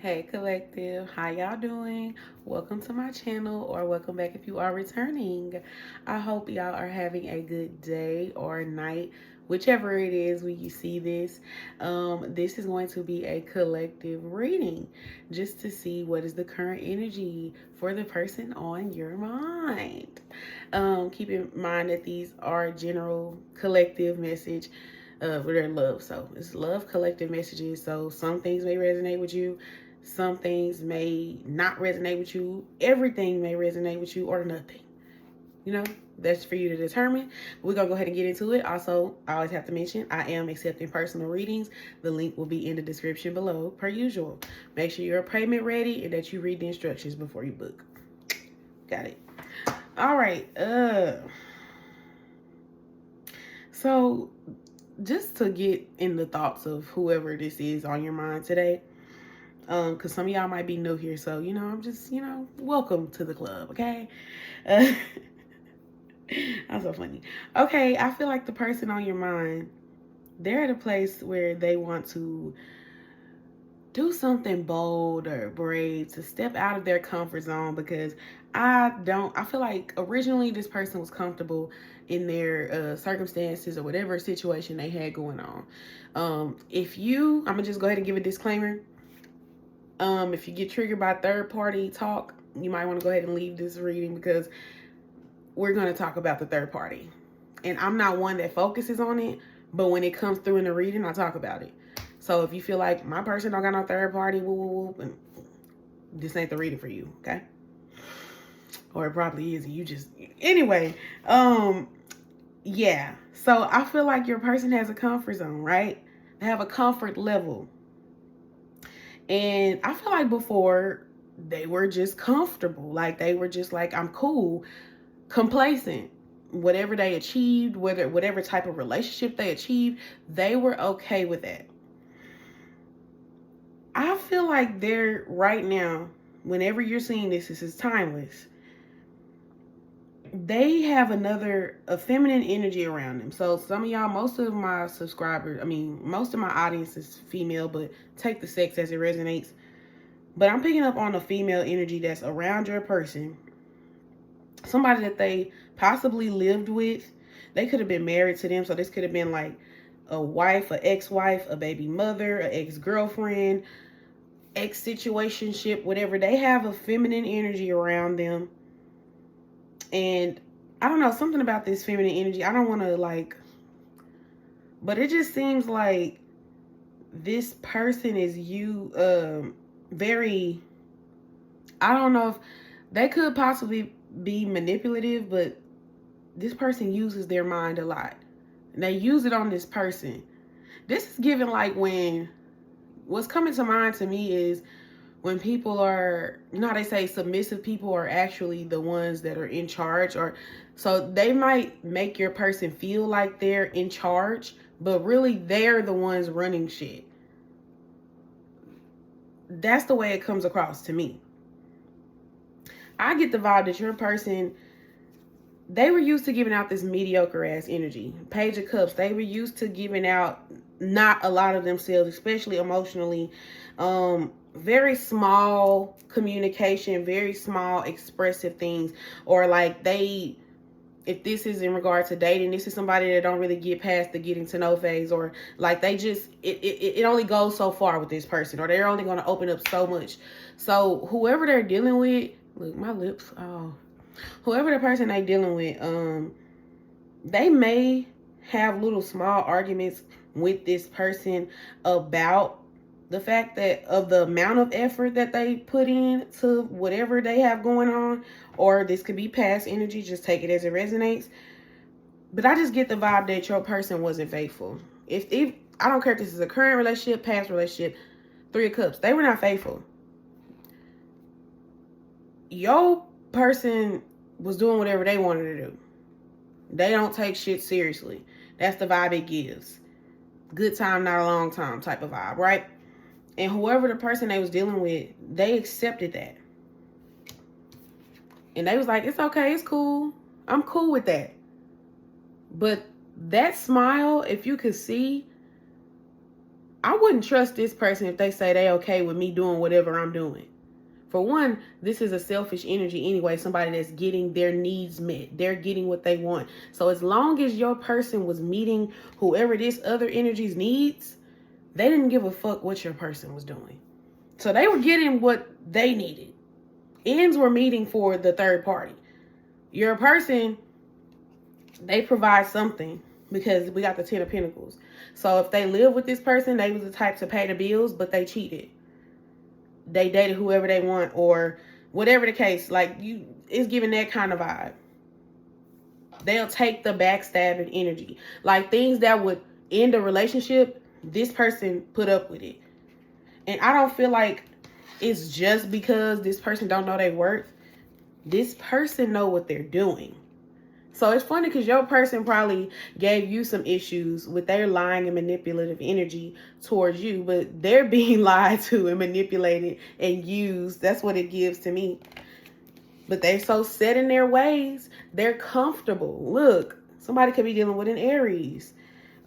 Hey collective, how y'all doing? Welcome to my channel, or welcome back if you are returning. I hope y'all are having a good day or night, whichever it is when you see this. This is going to be a collective reading just to see what is the current energy for the person on your mind. Keep in mind that these are general collective message with their love. So it's love collective messages. So some things may resonate with you, some things may not resonate with you, everything may resonate with you, or nothing. You know, that's for you to determine. We're gonna go ahead and get into it. Also, I always have to mention I am accepting personal readings. The link will be in the description below, per usual. Make sure you're payment ready and that you read the instructions before you book. Got it. All right. So just to get in the thoughts of whoever this is on your mind today, because some of y'all might be new here, so I'm just welcome to the club, okay? uh, that's so funny. Okay, I feel like the person on your mind, they're at a place where they want to do something bold or brave, to step out of their comfort zone, because I feel like originally this person was comfortable in their circumstances or whatever situation they had going on. I'm gonna just go ahead and give a disclaimer. If you get triggered by third party talk, you might want to go ahead and leave this reading, because we're going to talk about the third party. And I'm not one that focuses on it, but when it comes through in the reading, I talk about it. So if you feel like my person don't got no third party, woo, woo, woo, this ain't the reading for you, okay? Or it probably is, and you just anyway. Yeah. So I feel like your person has a comfort zone, right? They have a comfort level. And I feel like before they were just comfortable. Like they were just like, I'm cool, complacent. Whatever they achieved, whatever type of relationship they achieved, they were okay with that. I feel like they're right now, whenever you're seeing this is timeless. They have a feminine energy around them. So some of y'all, most of my subscribers, most of my audience is female, but take the sex as it resonates. But I'm picking up on the female energy that's around your person. Somebody that they possibly lived with. They could have been married to them. So this could have been like a wife, an ex-wife, a baby mother, an ex-girlfriend, ex-situationship, whatever. They have a feminine energy around them. And I don't know, something about this feminine energy. I don't want to but it just seems like this person is very, I don't know if they could possibly be manipulative, but this person uses their mind a lot. And they use it on this person. This is given like when, what's coming to mind to me is when people are, how they say submissive people are actually the ones that are in charge, or so they might make your person feel like they're in charge, but really they're the ones running shit. That's the way it comes across to me. I get the vibe that your person, they were used to giving out this mediocre ass energy. Page of Cups, they were used to giving out not a lot of themselves, especially emotionally. Very small communication, very small expressive things. Or like if this is in regard to dating, this is somebody that don't really get past the getting to know phase, or like they just, it only goes so far with this person, or they're only going to open up so much. So whoever they're dealing with, look, my lips, oh, whoever the person they dealing with, they may have little small arguments with this person about the fact that of the amount of effort that they put in to whatever they have going on, or this could be past energy, just take it as it resonates. But I just get the vibe that your person wasn't faithful. If I don't care if this is a current relationship, past relationship, Three of Cups, they were not faithful. Your person was doing whatever they wanted to do. They don't take shit seriously. That's the vibe it gives. Good time, not a long time type of vibe, right? And whoever the person they was dealing with, they accepted that. And they was like, it's okay, it's cool. I'm cool with that. But that smile, if you could see, I wouldn't trust this person if they say they okay with me doing whatever I'm doing. For one, this is a selfish energy anyway, somebody that's getting their needs met. They're getting what they want. So as long as your person was meeting whoever this other energy's needs, they didn't give a fuck what your person was doing. So they were getting what they needed. Ends were meeting for the third party. Your person, they provide something because we got the 10 of Pentacles. So if they live with this person, they was the type to pay the bills, but they cheated. They dated whoever they want or whatever the case. Like, it's giving that kind of vibe. They'll take the backstabbing energy. Like, things that would end a relationship, this person put up with it. And I don't feel like it's just because this person don't know their worth. This person know what they're doing. So it's funny because your person probably gave you some issues with their lying and manipulative energy towards you, but they're being lied to and manipulated and used. That's what it gives to me. But they're so set in their ways. They're comfortable. Look, somebody could be dealing with an Aries.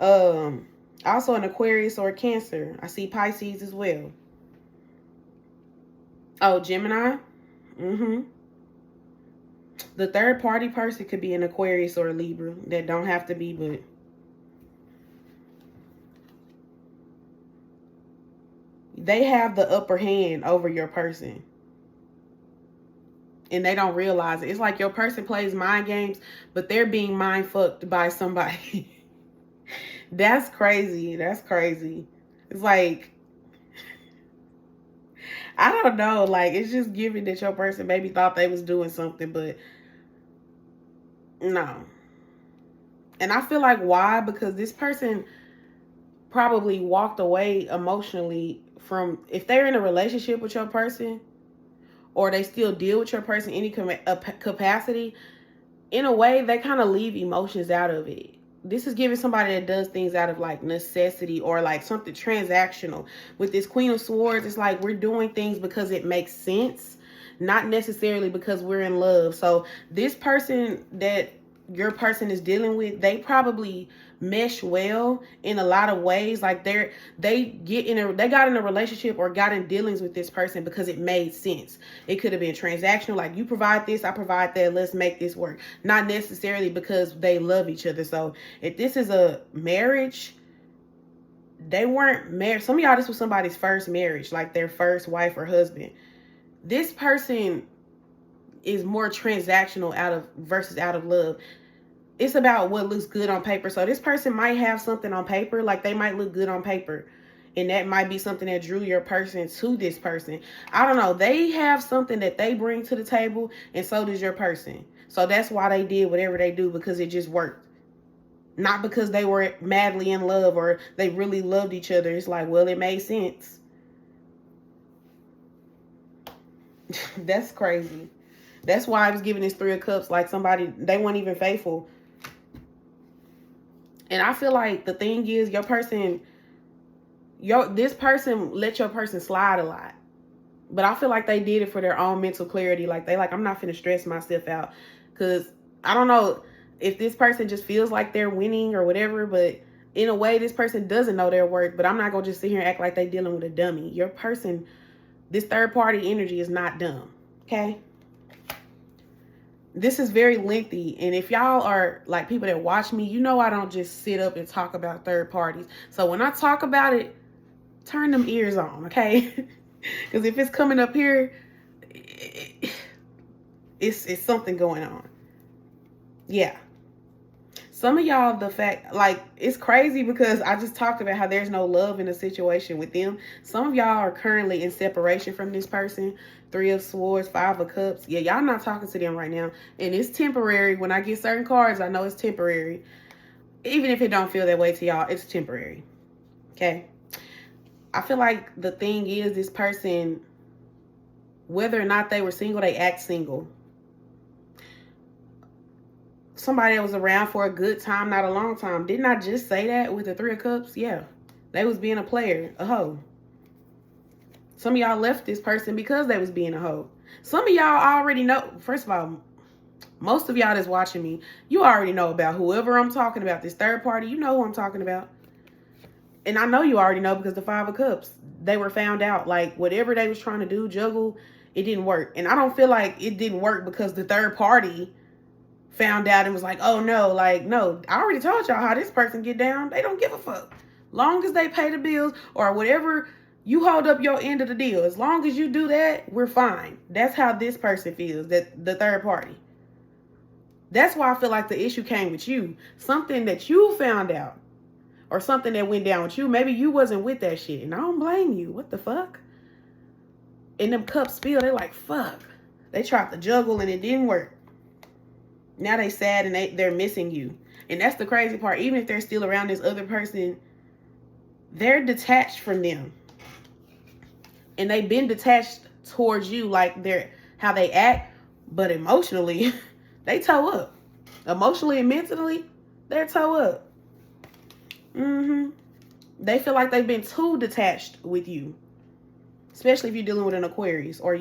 Also an Aquarius or a Cancer. I see Pisces as well. Oh, Gemini. The third party person could be an Aquarius or a Libra. That don't have to be, but they have the upper hand over your person. And they don't realize it. It's like your person plays mind games, but they're being mind fucked by somebody. That's crazy. That's crazy. It's like, I don't know. Like, it's just giving that your person maybe thought they was doing something, but no. And I feel like why? Because this person probably walked away emotionally from, if they're in a relationship with your person, or they still deal with your person in any capacity, in a way, they kind of leave emotions out of it. This is giving somebody that does things out of like necessity or like something transactional. With this Queen of Swords, it's like we're doing things because it makes sense, not necessarily because we're in love. So this person that your person is dealing with, they probably mesh well in a lot of ways. Like they got in a relationship or got in dealings with this person because it made sense. It could have been transactional, like you provide this, I provide that, let's make this work. Not necessarily because they love each other. So if this is a marriage, they weren't married. Some of y'all, this was somebody's first marriage, like their first wife or husband. This person is more transactional versus out of love. It's about what looks good on paper. So this person might have something on paper, like they might look good on paper. And that might be something that drew your person to this person. I don't know. They have something that they bring to the table, and so does your person. So that's why they did whatever they do, because it just worked. Not because they were madly in love or they really loved each other. It's like, well, it made sense. That's crazy. That's why I was giving this 3 of Cups, like somebody, they weren't even faithful. And I feel like the thing is, this person let your person slide a lot. But I feel like they did it for their own mental clarity. Like, I'm not finna stress myself out. Because I don't know if this person just feels like they're winning or whatever. But in a way, this person doesn't know their worth. But I'm not going to just sit here and act like they're dealing with a dummy. Your person, this third party energy is not dumb. Okay? This is very lengthy, and if y'all are like people that watch me, you know I don't just sit up and talk about third parties. So when I talk about it, turn them ears on, okay? Because if it's coming up here, it's something going on. Yeah. Some of y'all, the fact, like, it's crazy because I just talked about how there's no love in a situation with them. Some of y'all are currently in separation from this person. 3 of Swords, 5 of Cups. Yeah, y'all not talking to them right now. And it's temporary. When I get certain cards, I know it's temporary. Even if it don't feel that way to y'all, it's temporary. Okay? I feel like the thing is, this person, whether or not they were single, they act single. Somebody that was around for a good time, not a long time. Didn't I just say that with the 3 of Cups? Yeah. They was being a player, a hoe. Some of y'all left this person because they was being a hoe. Some of y'all already know. First of all, most of y'all that's watching me, you already know about whoever I'm talking about. This third party, you know who I'm talking about. And I know you already know because the Five of Cups, they were found out. Like, whatever they was trying to do, juggle, it didn't work. And I don't feel like it didn't work because the third party found out and was like, oh no, like, no, I already told y'all how this person get down. They don't give a fuck. Long as they pay the bills or whatever, you hold up your end of the deal. As long as you do that, we're fine. That's how this person feels, that the third party. That's why I feel like the issue came with you. Something that you found out or something that went down with you. Maybe you wasn't with that shit. And I don't blame you. What the fuck? And them cups spill. They're like, fuck. They tried to juggle and it didn't work. Now they sad and they're missing you. And that's the crazy part. Even if they're still around this other person, they're detached from them. And they've been detached towards you, like they're how they act, but emotionally, they toe up. Emotionally and mentally, they're toe up. They feel like they've been too detached with you. Especially if you're dealing with an Aquarius or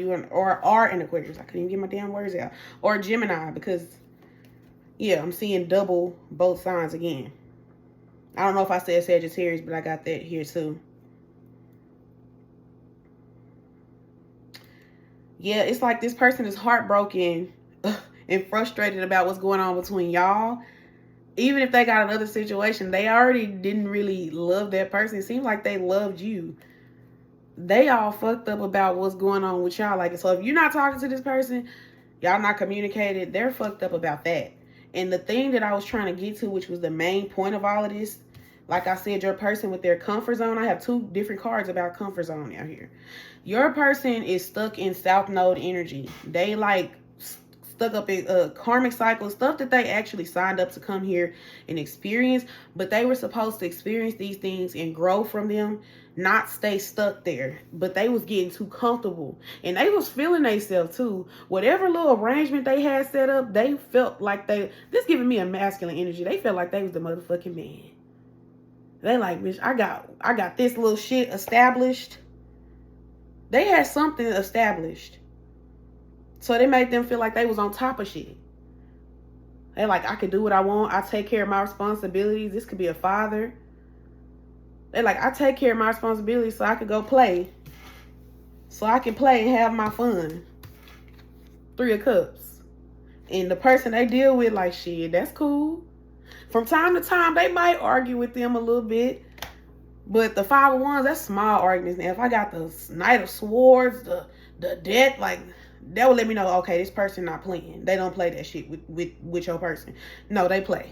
are an Aquarius. I couldn't even get my damn words out. Or a Gemini, because yeah, I'm seeing double both signs again. I don't know if I said Sagittarius, but I got that here too. Yeah, it's like this person is heartbroken and frustrated about what's going on between y'all. Even if they got another situation, they already didn't really love that person. It seems like they loved you. They all fucked up about what's going on with y'all. Like, so if you're not talking to this person, y'all not communicated, they're fucked up about that. And the thing that I was trying to get to, which was the main point of all of this, like I said, your person with their comfort zone. I have two different cards about comfort zone out here. Your person is stuck in South Node energy. They like stuck up in karmic cycle, stuff that they actually signed up to come here and experience, but they were supposed to experience these things and grow from them, not stay stuck there. But they was getting too comfortable and they was feeling themselves too. Whatever little arrangement they had set up, they felt like this giving me a masculine energy. They felt like they was the motherfucking man. They like, bitch, I got this little shit established. They had something established. So they made them feel like they was on top of shit. They like, I can do what I want. I take care of my responsibilities. This could be a father. They like, I take care of my responsibilities so I can go play. So I can play and have my fun. Three of Cups. And the person they deal with, like, shit, that's cool. From time to time, they might argue with them a little bit. But the Five of Wands, that's small arguments. Now, if I got the Knight of Swords, the Death, like, that would let me know, okay, this person not playing. They don't play that shit with your person. No, they play.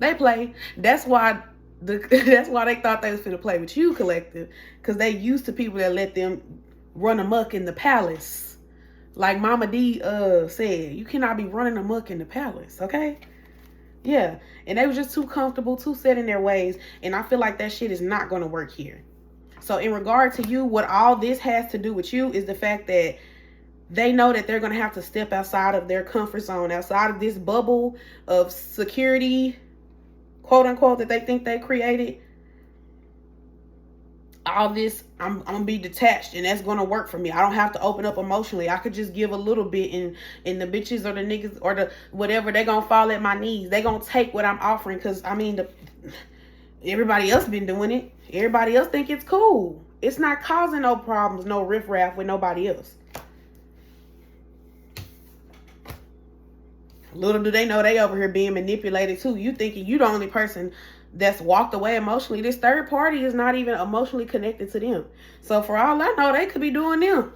They play. That's why that's why they thought they was finna play with you, collective. Because they used to people that let them run amok in the palace. Like Mama D said, you cannot be running amok in the palace, okay? Yeah, and they was just too comfortable, too set in their ways, and I feel like that shit is not going to work here. So in regard to you, what all this has to do with you is the fact that they know that they're going to have to step outside of their comfort zone, outside of this bubble of security, quote unquote, that they think they created. All this, I'm gonna be detached, and that's gonna work for me. I don't have to open up emotionally. I could just give a little bit, and the bitches or the niggas or the whatever, they gonna fall at my knees. They gonna take what I'm offering, because I mean, everybody else been doing it. Everybody else think it's cool. It's not causing no problems, no riffraff with nobody else. Little do they know they over here being manipulated too. You thinking you the only person that's walked away emotionally. This third party is not even emotionally connected to them. So for all I know, they could be doing them.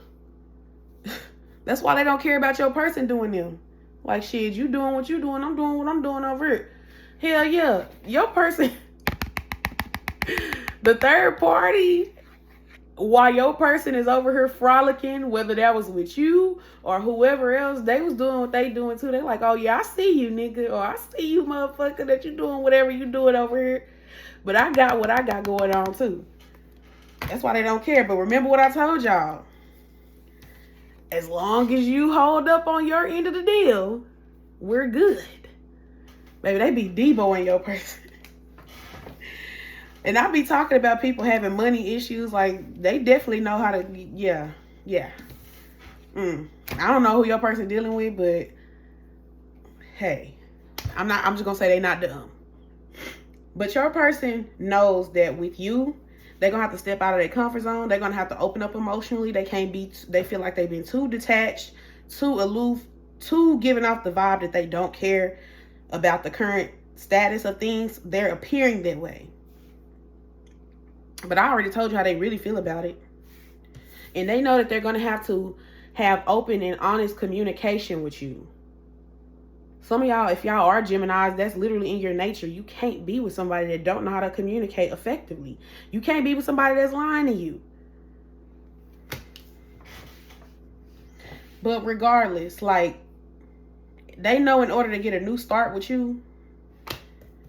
That's why they don't care about your person doing them. Like, shit, you doing what you doing, I'm doing what I'm doing over here. Hell yeah. Your person, the third party, while your person is over here frolicking, whether that was with you or whoever else, they was doing what they doing too. They like, oh yeah, I see you, nigga, or I see you, motherfucker, that you doing whatever you doing over here. But I got what I got going on too. That's why they don't care. But remember what I told y'all. As long as you hold up on your end of the deal, we're good. Baby, they be Debo-ing your person. And I be talking about people having money issues. Like, they definitely know how to, yeah. I don't know who your person dealing with, but hey, I'm just gonna say they not dumb. But your person knows that with you, they're going to have to step out of their comfort zone. They're going to have to open up emotionally. They feel like they've been too detached, too aloof, too giving off the vibe that they don't care about the current status of things. They're appearing that way. But I already told you how they really feel about it. And they know that they're going to have open and honest communication with you. Some of y'all, if y'all are Geminis, that's literally in your nature. You can't be with somebody that don't know how to communicate effectively. You can't be with somebody that's lying to you. But regardless, like, they know in order to get a new start with you,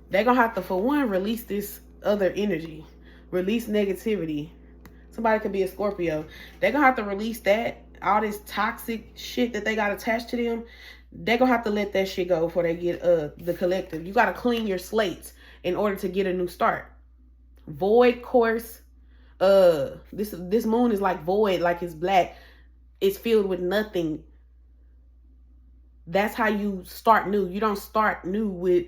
they're going to have to, for one, release this other energy. Release negativity. Somebody could be a Scorpio. They're going to have to release that. All this toxic shit that they got attached to them. They're going to have to let that shit go before they get the collective. You got to clean your slates in order to get a new start. Void course. This moon is like void, like it's black. It's filled with nothing. That's how you start new. You don't start new with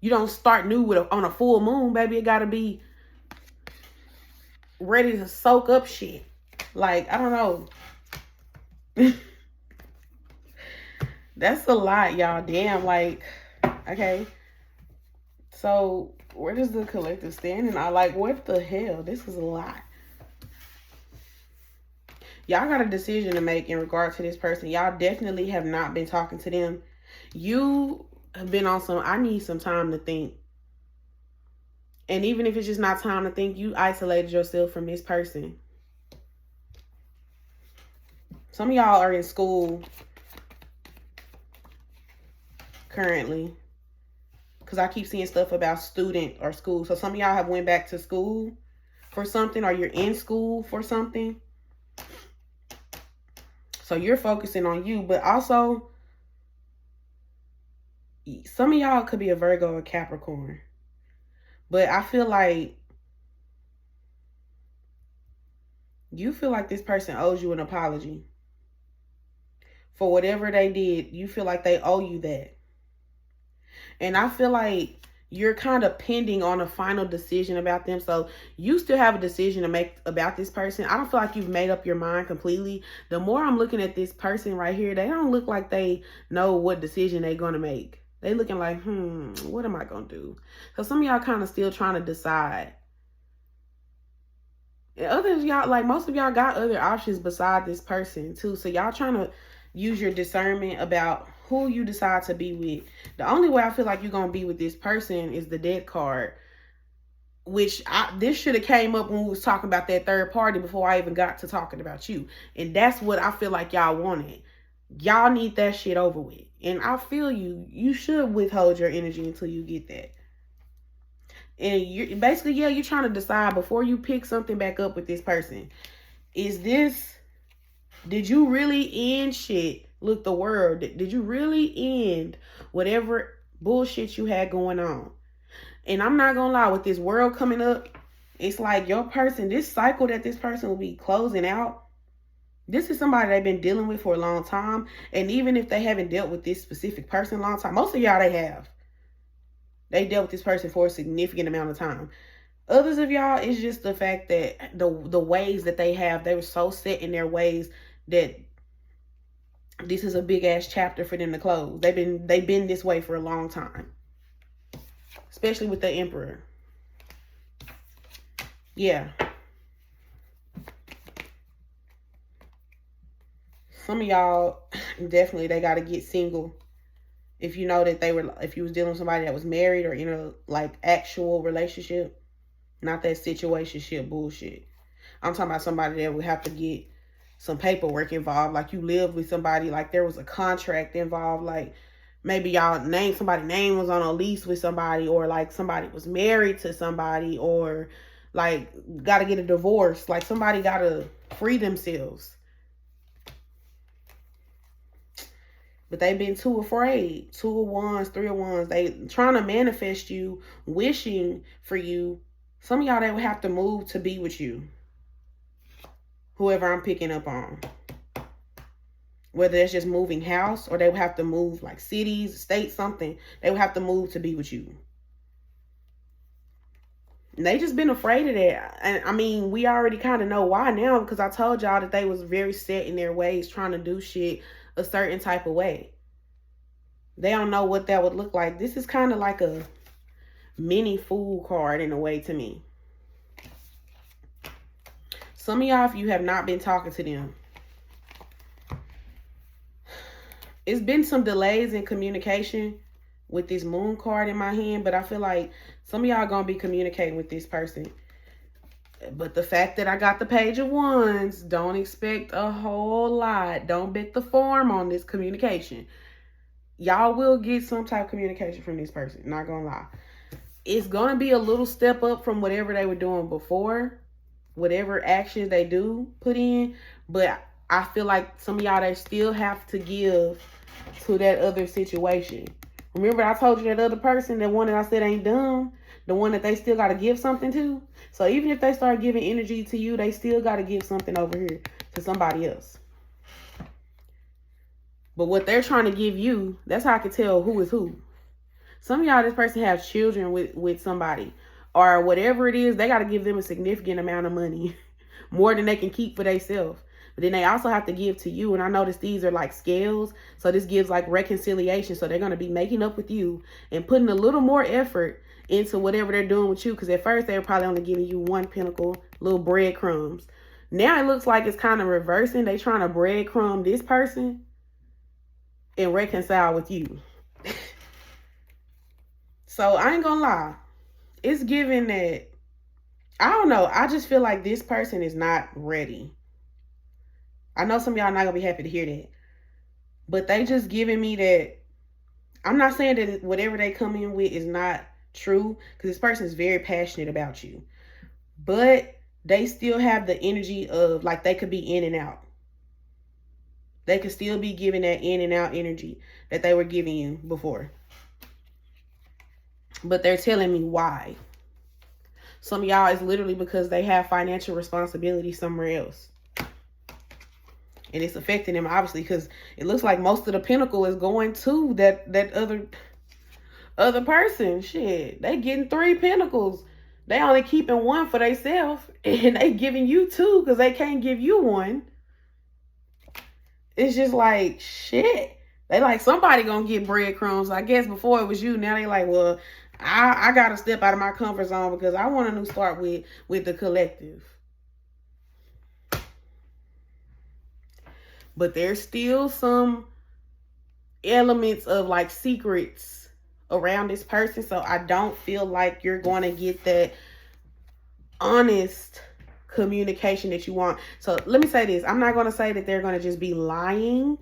on a full moon, baby. It got to be ready to soak up shit. Like, I don't know. That's a lot, y'all. Damn, like, okay. So, where does the collective stand? And I like, what the hell? This is a lot. Y'all got a decision to make in regard to this person. Y'all definitely have not been talking to them. You have been on some, I need some time to think. And even if it's just not time to think, you isolated yourself from this person. Some of y'all are in school currently, because I keep seeing stuff about student or school. So some of y'all have went back to school for something, or you're in school for something. So you're focusing on you, but also some of y'all could be a Virgo or Capricorn. But I feel like you feel like this person owes you an apology for whatever they did. You feel like they owe you that. And I feel like you're kind of pending on a final decision about them. So you still have a decision to make about this person. I don't feel like you've made up your mind completely. The more I'm looking at this person right here, they don't look like they know what decision they're going to make. They looking like, what am I going to do? So some of y'all kind of still trying to decide. And others, y'all, like most of y'all got other options beside this person too. So y'all trying to use your discernment about who you decide to be with. The only way I feel like you're going to be with this person is the Death card. Which this should have came up when we was talking about that third party before I even got to talking about you. And that's what I feel like y'all wanted. Y'all need that shit over with. And I feel you should withhold your energy until you get that. And you're basically, yeah, you're trying to decide before you pick something back up with this person. Did you really end shit? Look, the world, did you really end whatever bullshit you had going on? And I'm not gonna lie, with this world coming up, it's like your person, this cycle that this person will be closing out, this is somebody they've been dealing with for a long time. And even if they haven't dealt with this specific person a long time, most of y'all they have. They dealt with this person for a significant amount of time. Others of y'all, it's just the fact that the ways that they were so set in their ways that this is a big ass chapter for them to close. They've been this way for a long time. Especially with the Emperor. Yeah. Some of y'all, definitely, they got to get single. If you know that if you was dealing with somebody that was married or in a, like, actual relationship. Not that situationship bullshit. I'm talking about somebody that would have to get some paperwork involved. Like, you lived with somebody, like, there was a contract involved. Like, maybe somebody's name was on a lease with somebody, or like somebody was married to somebody, or like got to get a divorce. Like, somebody got to free themselves. But they've been too afraid. 2 of Wands, 3 of Wands. They trying to manifest you, wishing for you. Some of y'all, they would have to move to be with you. Whoever I'm picking up on. Whether it's just moving house, or they would have to move like cities, states, something. They would have to move to be with you. They just been afraid of that. And I mean, we already kind of know why now, because I told y'all that they was very set in their ways, trying to do shit a certain type of way. They don't know what that would look like. This is kind of like a mini fool card in a way to me. Some of y'all, if you have not been talking to them, it's been some delays in communication with this moon card in my hand, but I feel like some of y'all gonna be communicating with this person. But the fact that I got the Page of Wands, don't expect a whole lot. Don't bet the farm on this communication. Y'all will get some type of communication from this person, not gonna lie. It's gonna be a little step up from whatever they were doing before, whatever actions they do put in, but I feel like some of y'all, they still have to give to that other situation. Remember I told you that other person, that one that I said ain't dumb, the one that they still got to give something to? So even if they start giving energy to you, they still got to give something over here to somebody else. But what they're trying to give you, that's how I can tell who is who. Some of y'all, this person has children with somebody, or whatever it is, they got to give them a significant amount of money, more than they can keep for themselves. But then they also have to give to you. And I notice these are like scales. So this gives like reconciliation. So they're going to be making up with you and putting a little more effort into whatever they're doing with you. Because at first they were probably only giving you one pentacle, little breadcrumbs. Now it looks like it's kind of reversing. They trying to breadcrumb this person and reconcile with you. So I ain't gonna lie. It's giving that, I don't know. I just feel like this person is not ready. I know some of y'all not gonna be happy to hear that. But they just giving me that. I'm not saying that whatever they come in with is not true, because this person is very passionate about you. But they still have the energy of like they could be in and out. They could still be giving that in and out energy that they were giving you before. But they're telling me why. Some of y'all is literally because they have financial responsibility somewhere else. And it's affecting them, obviously, because it looks like most of the pinnacle is going to that other person. Shit, they getting 3 pentacles. They only keeping 1 for themselves, and they giving you 2 because they can't give you 1. It's just like, shit. They like, somebody gonna get breadcrumbs. I guess before it was you. Now they like, well, I gotta step out of my comfort zone because I want a new start with the collective. But there's still some elements of like secrets around this person. So I don't feel like you're going to get that honest communication that you want. So let me say this. I'm not going to say that they're going to just be lying.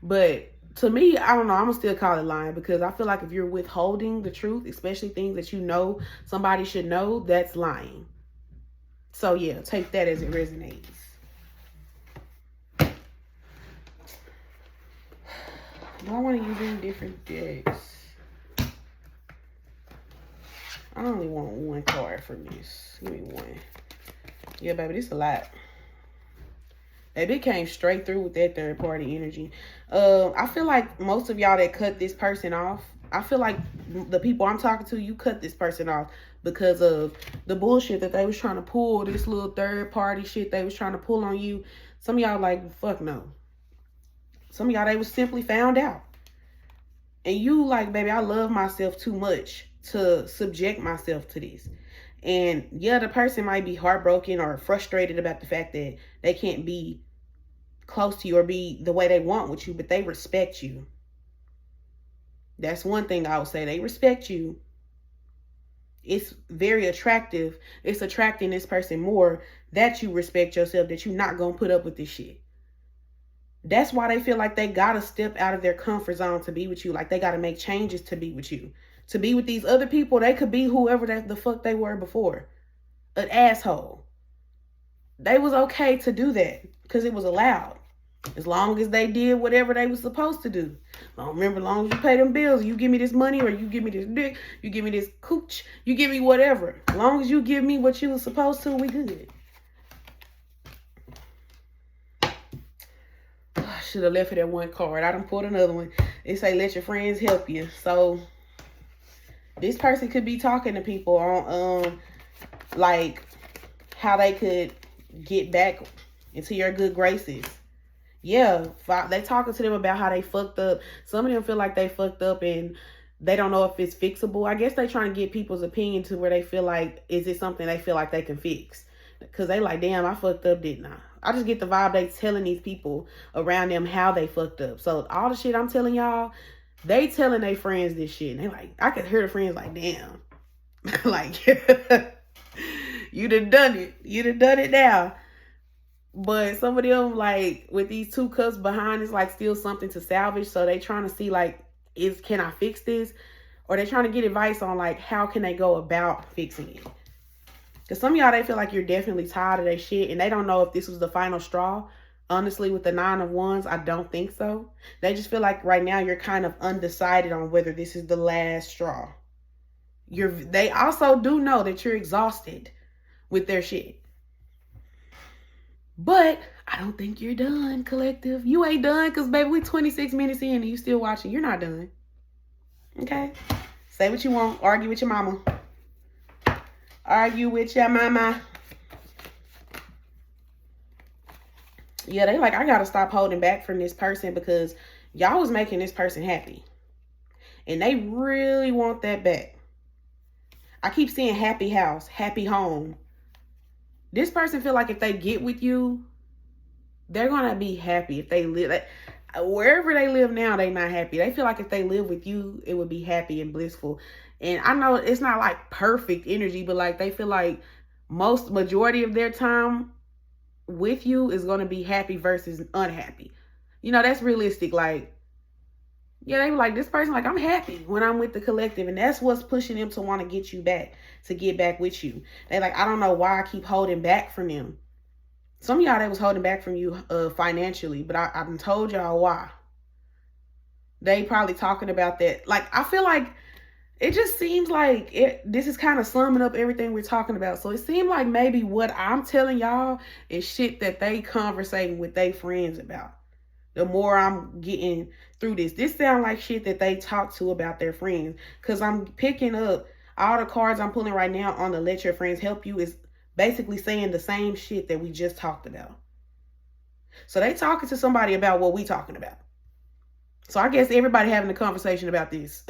But to me, I don't know. I'm going to still call it lying, because I feel like if you're withholding the truth, especially things that you know somebody should know, that's lying. So yeah, take that as it resonates. Do I want to use any different decks? I only want 1 card from this. Give me 1. Yeah, baby, this a lot. Baby, it came straight through with that third party energy. I feel like most of y'all that cut this person off, I feel like the people I'm talking to, you cut this person off because of the bullshit that they was trying to pull, this little third party shit they was trying to pull on you. Some of y'all like, fuck no. Some of y'all, they was simply found out. And you like, baby, I love myself too much to subject myself to this. And yeah, the person might be heartbroken or frustrated about the fact that they can't be close to you or be the way they want with you, but they respect you. That's one thing I would say. They respect you. It's very attractive. It's attracting this person more that you respect yourself, that you're not going to put up with this shit. That's why they feel like they got to step out of their comfort zone to be with you. Like they got to make changes to be with you. To be with these other people, they could be whoever the fuck they were before. An asshole. They was okay to do that because it was allowed. As long as they did whatever they was supposed to do. Remember, as long as you pay them bills, you give me this money, or you give me this dick, you give me this cooch, you give me whatever. As long as you give me what you was supposed to, we good. I should have left it at 1 card. I done pulled another one. It say, let your friends help you. So this person could be talking to people on like how they could get back into your good graces. Yeah, they talking to them about how they fucked up. Some of them feel like they fucked up and they don't know if it's fixable. I guess they trying to get people's opinion to where they feel like, is it something they feel like they can fix? Because they like, damn, I fucked up, didn't I? I just get the vibe they telling these people around them how they fucked up. So all the shit I'm telling y'all, they telling their friends this shit. And they like, I could hear the friends like, damn. Like, you done it. You done it now. But some of them, like, with these 2 cups behind, it's like still something to salvage. So they trying to see, like, can I fix this? Or they trying to get advice on, like, how can they go about fixing it? Because some of y'all, they feel like you're definitely tired of their shit. And they don't know if this was the final straw. Honestly, with the 9 of Wands, I don't think so. They just feel like right now you're kind of undecided on whether this is the last straw. They also do know that you're exhausted with their shit. But I don't think you're done, collective. You ain't done because, baby, we 26 minutes in and you still watching. You're not done. Okay? Say what you want. Argue with your mama. Argue with your mama. Yeah, they like, I got to stop holding back from this person because y'all was making this person happy. And they really want that back. I keep seeing happy house, happy home. This person feel like if they get with you, they're going to be happy. If they live, wherever they live now, they not happy. They feel like if they live with you, it would be happy and blissful. And I know it's not like perfect energy, but like they feel like majority of their time with you is going to be happy versus unhappy. You know, that's realistic. Like, yeah, they were like, this person, like, I'm happy when I'm with the collective. And that's what's pushing them to want to get you back, to get back with you. They like, I don't know why I keep holding back from them. Some of y'all, they was holding back from you financially, but I've told y'all why. They probably talking about that. Like, I feel like it just seems like this is kind of summing up everything we're talking about. So it seemed like maybe what I'm telling y'all is shit that they conversating with their friends about. The more I'm getting through this sounds like shit that they talk to about their friends. Because I'm picking up all the cards I'm pulling right now on the Let Your Friends Help You is basically saying the same shit that we just talked about. So they talking to somebody about what we talking about. So I guess everybody having a conversation about this.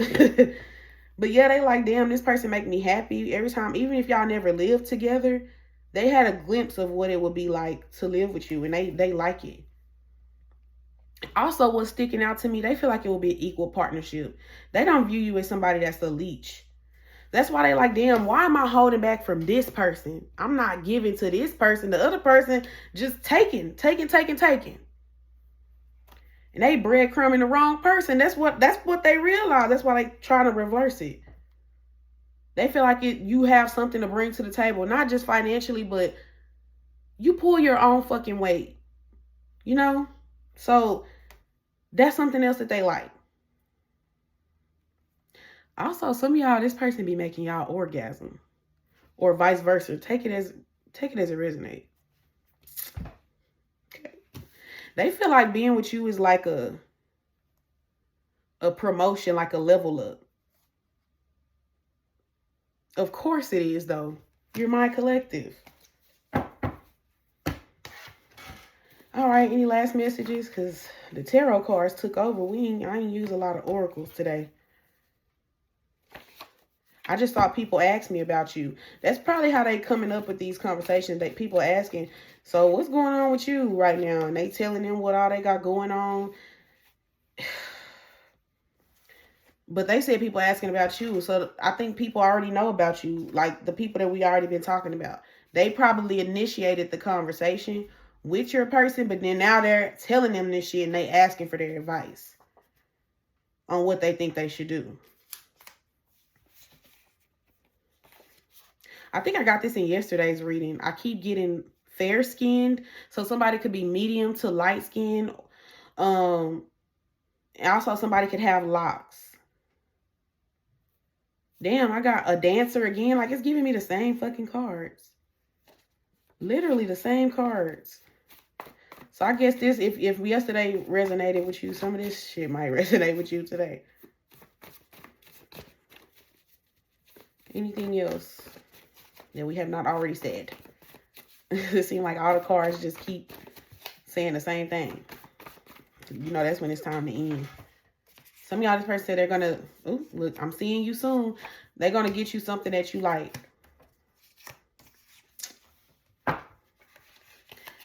But yeah, they like, damn, this person make me happy every time. Even if y'all never lived together, they had a glimpse of what it would be like to live with you. And they like it. Also, what's sticking out to me, they feel like it will be an equal partnership. They don't view you as somebody that's a leech. That's why they like, damn, why am I holding back from this person? I'm not giving to this person. The other person just taking. And they breadcrumbing the wrong person. That's what they realize. That's why they try to reverse it. They feel like you have something to bring to the table, not just financially, but you pull your own fucking weight. You know? So that's something else that they like. Also, some of y'all, this person be making y'all orgasm, or vice versa. Take it as it resonates. Okay. They feel like being with you is like a promotion, like a level up. Of course it is, though. You're my collective. All right, any last messages? Because the tarot cards took over. I ain't use a lot of oracles today. I just thought people asked me about you. That's probably how they coming up with these conversations. That people asking, so what's going on with you right now? And they telling them what all they got going on. But they said people asking about you. So I think people already know about you. Like the people that we already been talking about. They probably initiated the conversation with your person, but then now they're telling them this shit and they asking for their advice on what they think they should do. I think I got this in yesterday's reading. I keep getting fair skinned. So somebody could be medium to light skinned. And also somebody could have locks. Damn, I got a dancer again. Like it's giving me the same fucking cards. Literally the same cards. So I guess this, if yesterday resonated with you, some of this shit might resonate with you today. Anything else? that we have not already said. It seems like all the cards just keep saying the same thing. You know, that's when it's time to end. Some of y'all, this person said they're going to, oh, look, I'm seeing you soon. They're going to get you something that you like.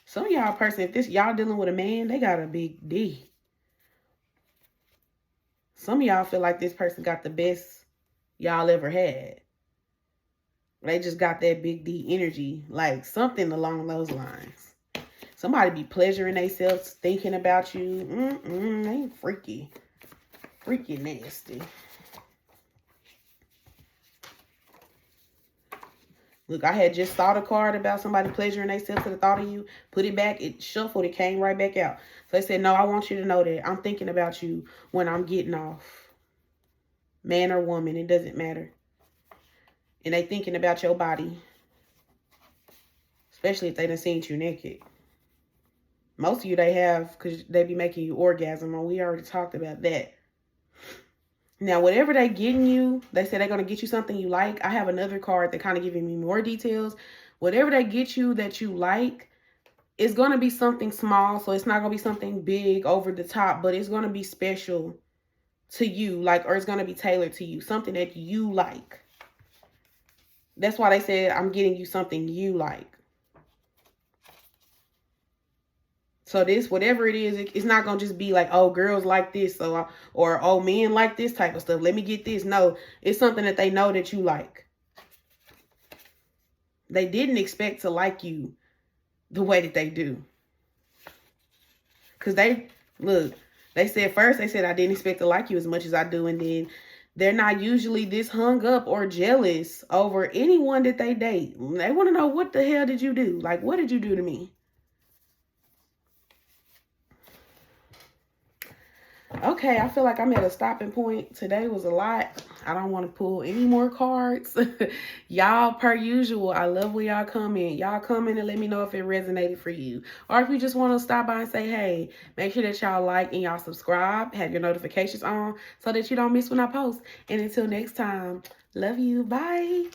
Some of y'all person, if this y'all dealing with a man, they got a big D. Some of y'all feel like this person got the best y'all ever had. They just got that big D energy, like something along those lines. Somebody be pleasuring themselves thinking about you. They ain't freaky. Freaky nasty. Look, I had just thought a card about somebody pleasuring themselves to the thought of you. Put it back. It shuffled. It came right back out. So they said, no, I want you to know that I'm thinking about you when I'm getting off. Man or woman, it doesn't matter. And they thinking about your body. Especially if they done seen you naked. Most of you they have because they be making you orgasm. And we already talked about that. Now, whatever they getting you, they say they're going to get you something you like. I have another card that kind of giving me more details. Whatever they get you that you like, it's going to be something small. So it's not going to be something big over the top, but it's going to be special to you, like, or it's going to be tailored to you, something that you like. That's why they said I'm getting you something you like. So this, whatever it is, it's not going to just be like, oh, girls like this, so or oh, men like this type of stuff. Let me get this. No, it's something that they know that you like. They didn't expect to like you the way that they do. Because they, look, they said first, they said, I didn't expect to like you as much as I do. And then they're not usually this hung up or jealous over anyone that they date. They want to know, what the hell did you do? Like, what did you do to me? Okay, I feel like I'm at a stopping point. Today was a lot. I don't want to pull any more cards. Y'all, per usual, I love when y'all come in. Y'all come in and let me know if it resonated for you. Or if you just want to stop by and say, hey, make sure that y'all like and y'all subscribe. Have your notifications on so that you don't miss when I post. And until next time, love you. Bye.